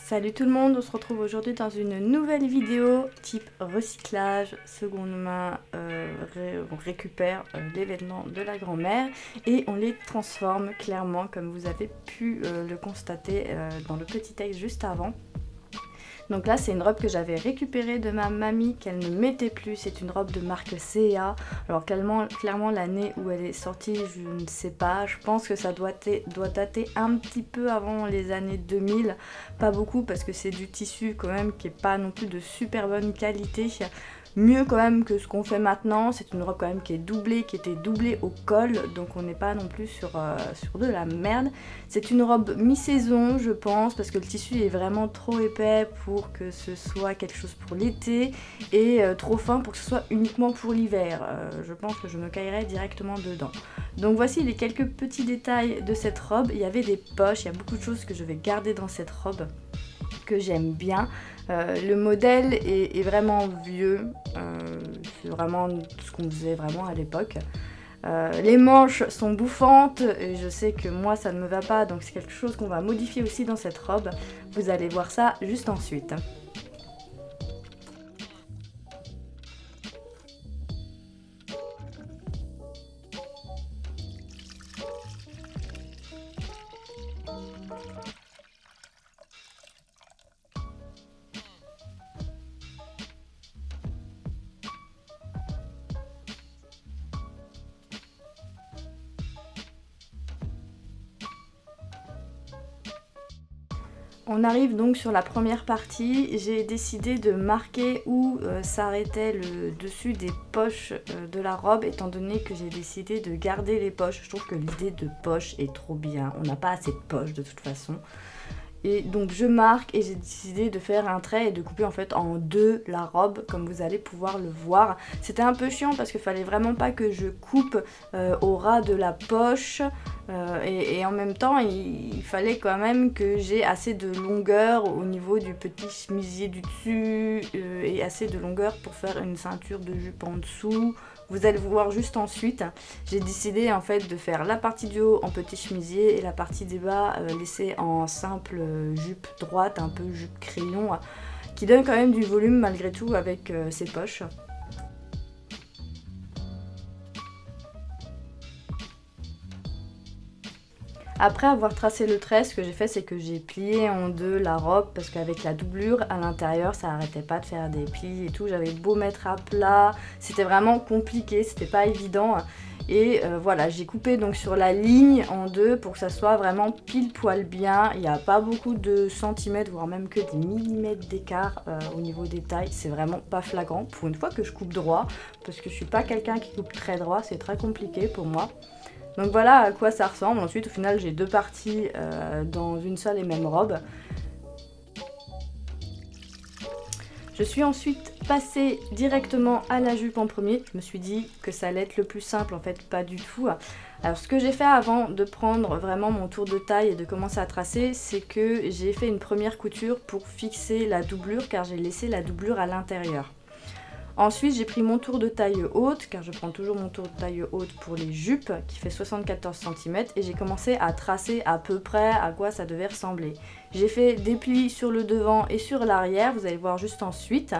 Salut tout le monde, on se retrouve aujourd'hui dans une nouvelle vidéo type recyclage, seconde main, on récupère les vêtements de la grand-mère et on les transforme clairement comme vous avez pu le constater dans le petit texte juste avant. Donc là c'est une robe que j'avais récupérée de ma mamie qu'elle ne mettait plus, c'est une robe de marque C&A. Alors clairement l'année où elle est sortie je ne sais pas, je pense que ça doit dater un petit peu avant les années 2000, pas beaucoup parce que c'est du tissu quand même qui est pas non plus de super bonne qualité. Mieux quand même que ce qu'on fait maintenant, c'est une robe quand même qui est doublée, qui était doublée au col, donc on n'est pas non plus sur de la merde. C'est une robe mi-saison je pense, parce que le tissu est vraiment trop épais pour que ce soit quelque chose pour l'été, et trop fin pour que ce soit uniquement pour l'hiver. Je pense que je me caillerai directement dedans. Donc voici les quelques petits détails de cette robe. Il y avait des poches, il y a beaucoup de choses que je vais garder dans cette robe, que j'aime bien. Le modèle est vraiment vieux, c'est vraiment ce qu'on faisait vraiment à l'époque. Les manches sont bouffantes et je sais que moi ça ne me va pas, donc c'est quelque chose qu'on va modifier aussi dans cette robe. Vous allez voir ça juste ensuite. On arrive donc sur la première partie. J'ai décidé de marquer où s'arrêtait le dessus des poches de la robe, étant donné que j'ai décidé de garder les poches. Je trouve que l'idée de poche est trop bien, on n'a pas assez de poches de toute façon. Et donc je marque et j'ai décidé de faire un trait et de couper en fait en deux la robe, comme vous allez pouvoir le voir. C'était un peu chiant parce qu'il fallait vraiment pas que je coupe au ras de la poche, et en même temps il fallait quand même que j'ai assez de longueur au niveau du petit chemisier du dessus, et assez de longueur pour faire une ceinture de jupe en dessous. Vous allez voir juste ensuite. J'ai décidé en fait de faire la partie du haut en petit chemisier et la partie des bas laissée en simple jupe droite, un peu jupe crayon, qui donne quand même du volume malgré tout avec ses poches. Après avoir tracé le trait, ce que j'ai fait, c'est que j'ai plié en deux la robe, parce qu'avec la doublure à l'intérieur, ça arrêtait pas de faire des plis et tout. J'avais beau mettre à plat, c'était vraiment compliqué, c'était pas évident. Et voilà, j'ai coupé donc sur la ligne en deux pour que ça soit vraiment pile poil bien. Il n'y a pas beaucoup de centimètres, voire même que des millimètres d'écart au niveau des tailles. C'est vraiment pas flagrant pour une fois que je coupe droit, parce que je suis pas quelqu'un qui coupe très droit, c'est très compliqué pour moi. Donc voilà à quoi ça ressemble. Ensuite au final j'ai deux parties dans une seule et même robe. Je suis ensuite passée directement à la jupe en premier. Je me suis dit que ça allait être le plus simple, en fait pas du tout. Alors ce que j'ai fait avant de prendre vraiment mon tour de taille et de commencer à tracer, c'est que j'ai fait une première couture pour fixer la doublure, car j'ai laissé la doublure à l'intérieur. Ensuite j'ai pris mon tour de taille haute, car je prends toujours mon tour de taille haute pour les jupes, qui fait 74 cm, et j'ai commencé à tracer à peu près à quoi ça devait ressembler. J'ai fait des plis sur le devant et sur l'arrière, vous allez voir juste ensuite,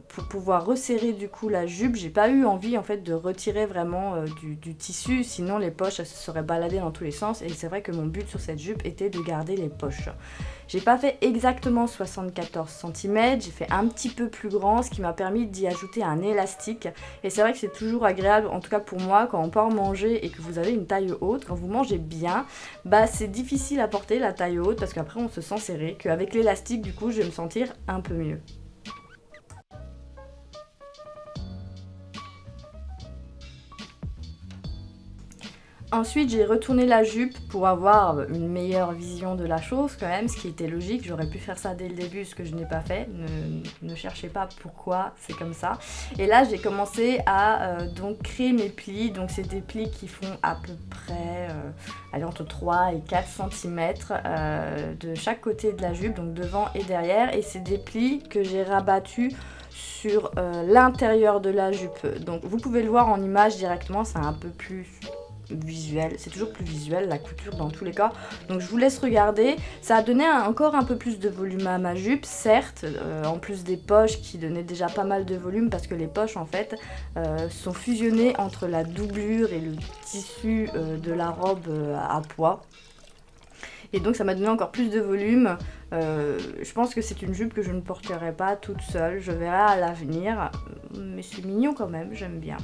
pour pouvoir resserrer du coup la jupe. J'ai pas eu envie en fait de retirer vraiment du tissu, sinon les poches elles se seraient baladées dans tous les sens, et c'est vrai que mon but sur cette jupe était de garder les poches. J'ai pas fait exactement 74 cm, j'ai fait un petit peu plus grand, ce qui m'a permis d'y ajouter un élastique. Et c'est vrai que c'est toujours agréable, en tout cas pour moi, quand on part manger et que vous avez une taille haute, quand vous mangez bien, bah c'est difficile à porter la taille haute parce qu'après on se sent serré, qu'avec l'élastique du coup je vais me sentir un peu mieux. Ensuite j'ai retourné la jupe pour avoir une meilleure vision de la chose quand même, ce qui était logique. J'aurais pu faire ça dès le début, ce que je n'ai pas fait. Ne cherchez pas pourquoi, c'est comme ça. Et là j'ai commencé à donc créer mes plis. Donc c'est des plis qui font à peu près entre 3 et 4 cm de chaque côté de la jupe, donc devant et derrière. Et c'est des plis que j'ai rabattus sur l'intérieur de la jupe. Donc vous pouvez le voir en image directement, c'est un peu plus visuel, c'est toujours plus visuel la couture dans tous les cas, donc je vous laisse regarder. Ça a donné encore un peu plus de volume à ma jupe, certes, en plus des poches qui donnaient déjà pas mal de volume, parce que les poches en fait sont fusionnées entre la doublure et le tissu de la robe à pois. Et donc ça m'a donné encore plus de volume. Je pense que c'est une jupe que je ne porterai pas toute seule, je verrai à l'avenir, mais c'est mignon quand même, j'aime bien.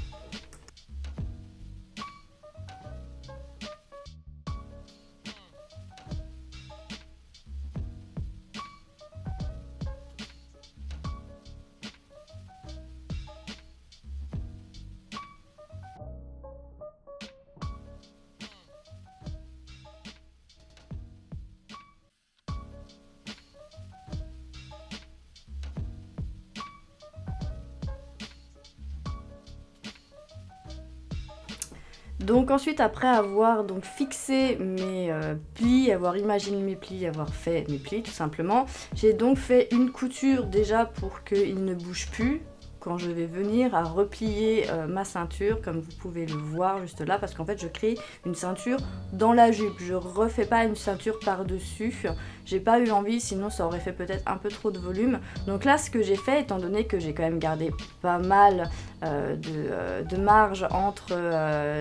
Donc ensuite, après avoir donc fixé mes plis, avoir imaginé mes plis, avoir fait mes plis tout simplement, j'ai donc fait une couture déjà pour qu'ils ne bougent plus quand je vais venir à replier ma ceinture, comme vous pouvez le voir juste là, parce qu'en fait je crée une ceinture dans la jupe, je refais pas une ceinture par-dessus, j'ai pas eu envie, sinon ça aurait fait peut-être un peu trop de volume. Donc là ce que j'ai fait, étant donné que j'ai quand même gardé pas mal de marge entre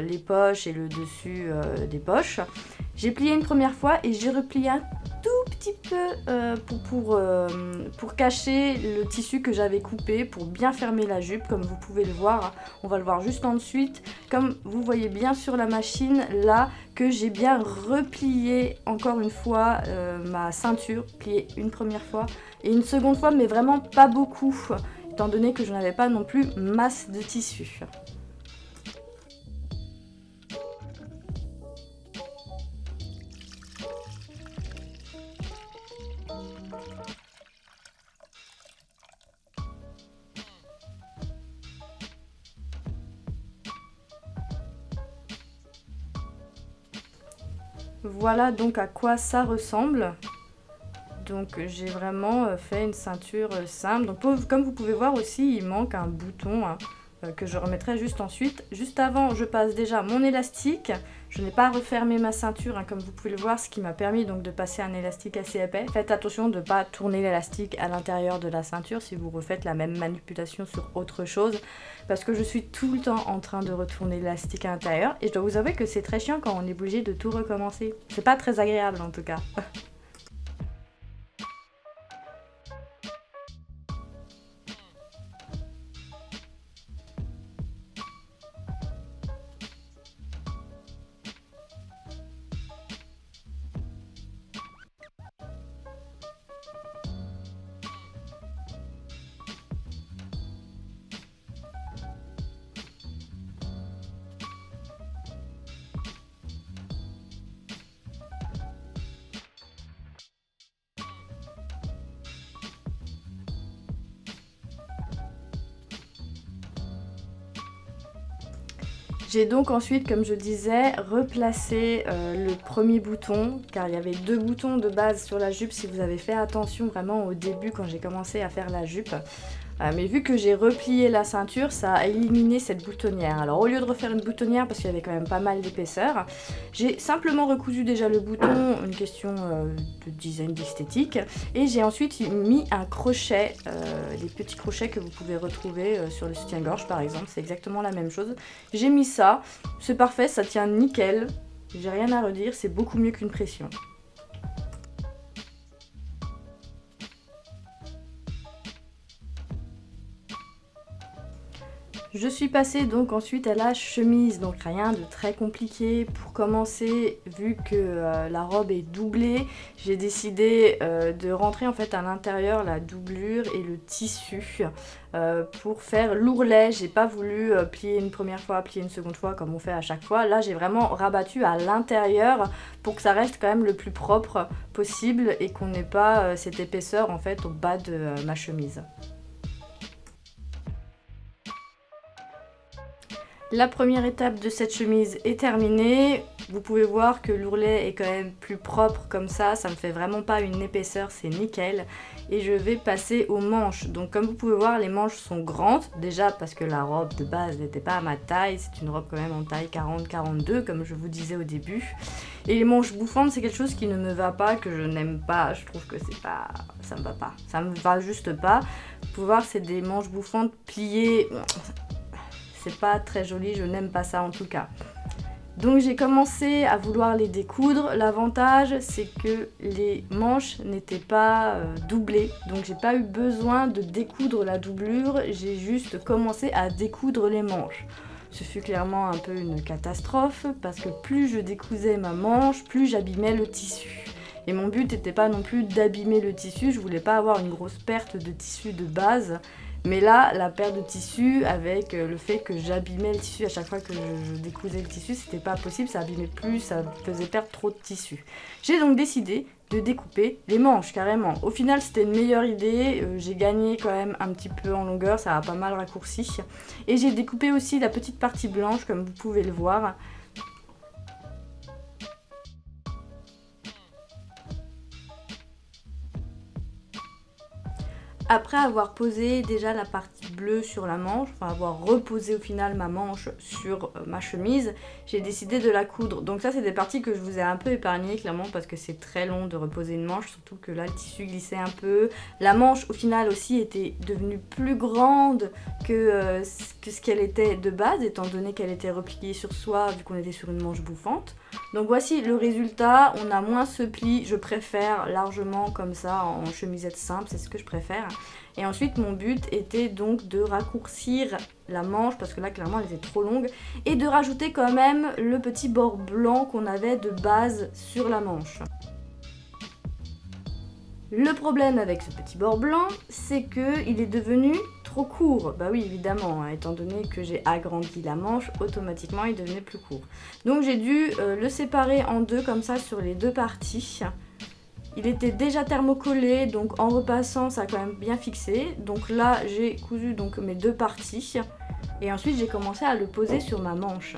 les poches et le dessus des poches, j'ai plié une première fois et j'ai replié un tout petit peu pour cacher le tissu que j'avais coupé, pour bien fermer la jupe, comme vous pouvez le voir. On va le voir juste ensuite, comme vous voyez bien sur la machine là, que j'ai bien replié encore une fois ma ceinture, plié une première fois et une seconde fois, mais vraiment pas beaucoup, étant donné que je n'avais pas non plus masse de tissu. Voilà donc à quoi ça ressemble. Donc j'ai vraiment fait une ceinture simple. Donc comme vous pouvez voir aussi, il manque un bouton que je remettrai juste ensuite. Juste avant, je passe déjà mon élastique. Je n'ai pas refermé ma ceinture, comme vous pouvez le voir, ce qui m'a permis donc de passer un élastique assez épais. Faites attention de ne pas tourner l'élastique à l'intérieur de la ceinture si vous refaites la même manipulation sur autre chose, parce que je suis tout le temps en train de retourner l'élastique à l'intérieur et je dois vous avouer que c'est très chiant quand on est obligé de tout recommencer. C'est pas très agréable en tout cas. J'ai donc ensuite, comme je disais, replacé le premier bouton, car il y avait deux boutons de base sur la jupe si vous avez fait attention vraiment au début quand j'ai commencé à faire la jupe. Mais vu que j'ai replié la ceinture, ça a éliminé cette boutonnière. Alors au lieu de refaire une boutonnière, parce qu'il y avait quand même pas mal d'épaisseur, j'ai simplement recousu déjà le bouton, une question de design, d'esthétique, et j'ai ensuite mis un crochet, les petits crochets que vous pouvez retrouver sur le soutien-gorge par exemple, c'est exactement la même chose. J'ai mis ça, c'est parfait, ça tient nickel, j'ai rien à redire, c'est beaucoup mieux qu'une pression. Je suis passée donc ensuite à la chemise, donc rien de très compliqué. Pour commencer, vu que la robe est doublée, j'ai décidé de rentrer en fait à l'intérieur la doublure et le tissu pour faire l'ourlet. J'ai pas voulu plier une première fois, plier une seconde fois comme on fait à chaque fois. Là j'ai vraiment rabattu à l'intérieur pour que ça reste quand même le plus propre possible et qu'on n'ait pas cette épaisseur en fait au bas de ma chemise. La première étape de cette chemise est terminée. Vous pouvez voir que l'ourlet est quand même plus propre comme ça me fait vraiment pas une épaisseur, c'est nickel. Et je vais passer aux manches. Donc comme vous pouvez voir, les manches sont grandes, déjà parce que la robe de base n'était pas à ma taille, c'est une robe quand même en taille 40-42 comme je vous disais au début. Et les manches bouffantes, c'est quelque chose qui ne me va pas, que je n'aime pas, je trouve que c'est pas... ça me va pas, ça me va juste pas. Vous pouvez voir, c'est des manches bouffantes pliées, c'est pas très joli, je n'aime pas ça en tout cas. Donc j'ai commencé à vouloir les découdre. L'avantage c'est que les manches n'étaient pas doublées, donc j'ai pas eu besoin de découdre la doublure, j'ai juste commencé à découdre les manches. Ce fut clairement un peu une catastrophe parce que plus je décousais ma manche, plus j'abîmais le tissu. Et mon but n'était pas non plus d'abîmer le tissu, je voulais pas avoir une grosse perte de tissu de base. Mais là, la perte de tissu, avec le fait que j'abîmais le tissu à chaque fois que je décousais le tissu, c'était pas possible, ça abîmait plus, ça faisait perdre trop de tissu. J'ai donc décidé de découper les manches carrément. Au final, c'était une meilleure idée, j'ai gagné quand même un petit peu en longueur, ça a pas mal raccourci. Et j'ai découpé aussi la petite partie blanche, comme vous pouvez le voir. Après avoir posé déjà la partie bleue sur la manche, enfin avoir reposé au final ma manche sur ma chemise, j'ai décidé de la coudre. Donc ça c'est des parties que je vous ai un peu épargnées clairement parce que c'est très long de reposer une manche, surtout que là le tissu glissait un peu. La manche au final aussi était devenue plus grande que ce qu'elle était de base, étant donné qu'elle était repliée sur soi vu qu'on était sur une manche bouffante. Donc voici le résultat, on a moins ce pli, je préfère largement comme ça en chemisette simple, c'est ce que je préfère. Et ensuite mon but était donc de raccourcir la manche parce que là clairement elle était trop longue et de rajouter quand même le petit bord blanc qu'on avait de base sur la manche. Le problème avec ce petit bord blanc, c'est qu'il est devenu trop court. Bah oui, évidemment, hein, étant donné que j'ai agrandi la manche, automatiquement il devenait plus court. Donc j'ai dû le séparer en deux comme ça sur les deux parties. Il était déjà thermocollé, donc en repassant ça a quand même bien fixé. Donc là j'ai cousu donc mes deux parties et ensuite j'ai commencé à le poser sur ma manche.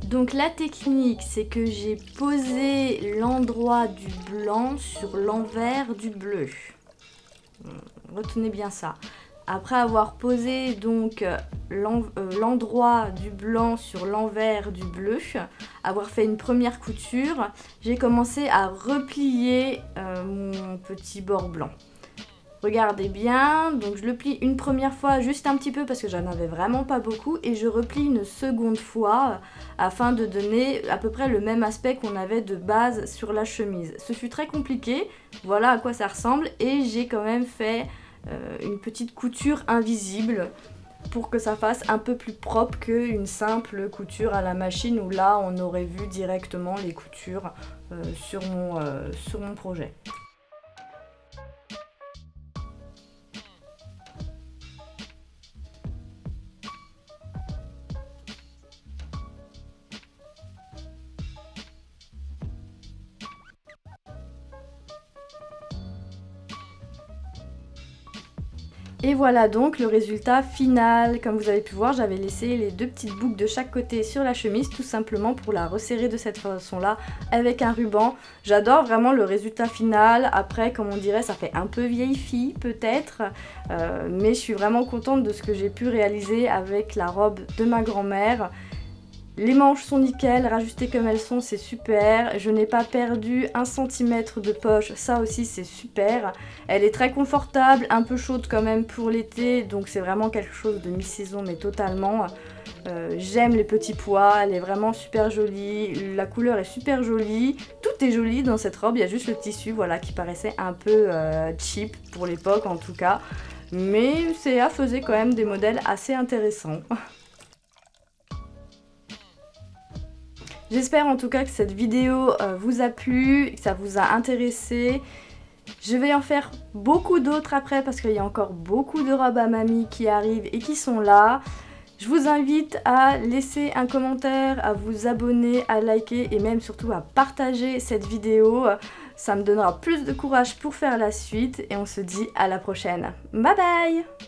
Donc la technique, c'est que j'ai posé l'endroit du blanc sur l'envers du bleu. Retenez bien ça. Après avoir posé donc l'endroit du blanc sur l'envers du bleu, avoir fait une première couture, j'ai commencé à replier mon petit bord blanc. Regardez bien, donc je le plie une première fois juste un petit peu parce que j'en avais vraiment pas beaucoup et je replie une seconde fois afin de donner à peu près le même aspect qu'on avait de base sur la chemise. Ce fut très compliqué, voilà à quoi ça ressemble et j'ai quand même fait une petite couture invisible pour que ça fasse un peu plus propre qu'une simple couture à la machine où là on aurait vu directement les coutures sur mon projet. Et voilà donc le résultat final. Comme vous avez pu voir, j'avais laissé les deux petites boucles de chaque côté sur la chemise, tout simplement pour la resserrer de cette façon-là avec un ruban. J'adore vraiment le résultat final. Après, comme on dirait, ça fait un peu vieille fille peut-être, mais je suis vraiment contente de ce que j'ai pu réaliser avec la robe de ma grand-mère. Les manches sont nickel, rajustées comme elles sont, c'est super. Je n'ai pas perdu 1 cm de poche, ça aussi c'est super. Elle est très confortable, un peu chaude quand même pour l'été, donc c'est vraiment quelque chose de mi-saison mais totalement. J'aime les petits pois, elle est vraiment super jolie, la couleur est super jolie. Tout est joli dans cette robe, il y a juste le tissu voilà, qui paraissait un peu cheap pour l'époque en tout cas. Mais CA faisait quand même des modèles assez intéressants. J'espère en tout cas que cette vidéo vous a plu, que ça vous a intéressé. Je vais en faire beaucoup d'autres après parce qu'il y a encore beaucoup de robes à mamie qui arrivent et qui sont là. Je vous invite à laisser un commentaire, à vous abonner, à liker et même surtout à partager cette vidéo. Ça me donnera plus de courage pour faire la suite et on se dit à la prochaine. Bye bye!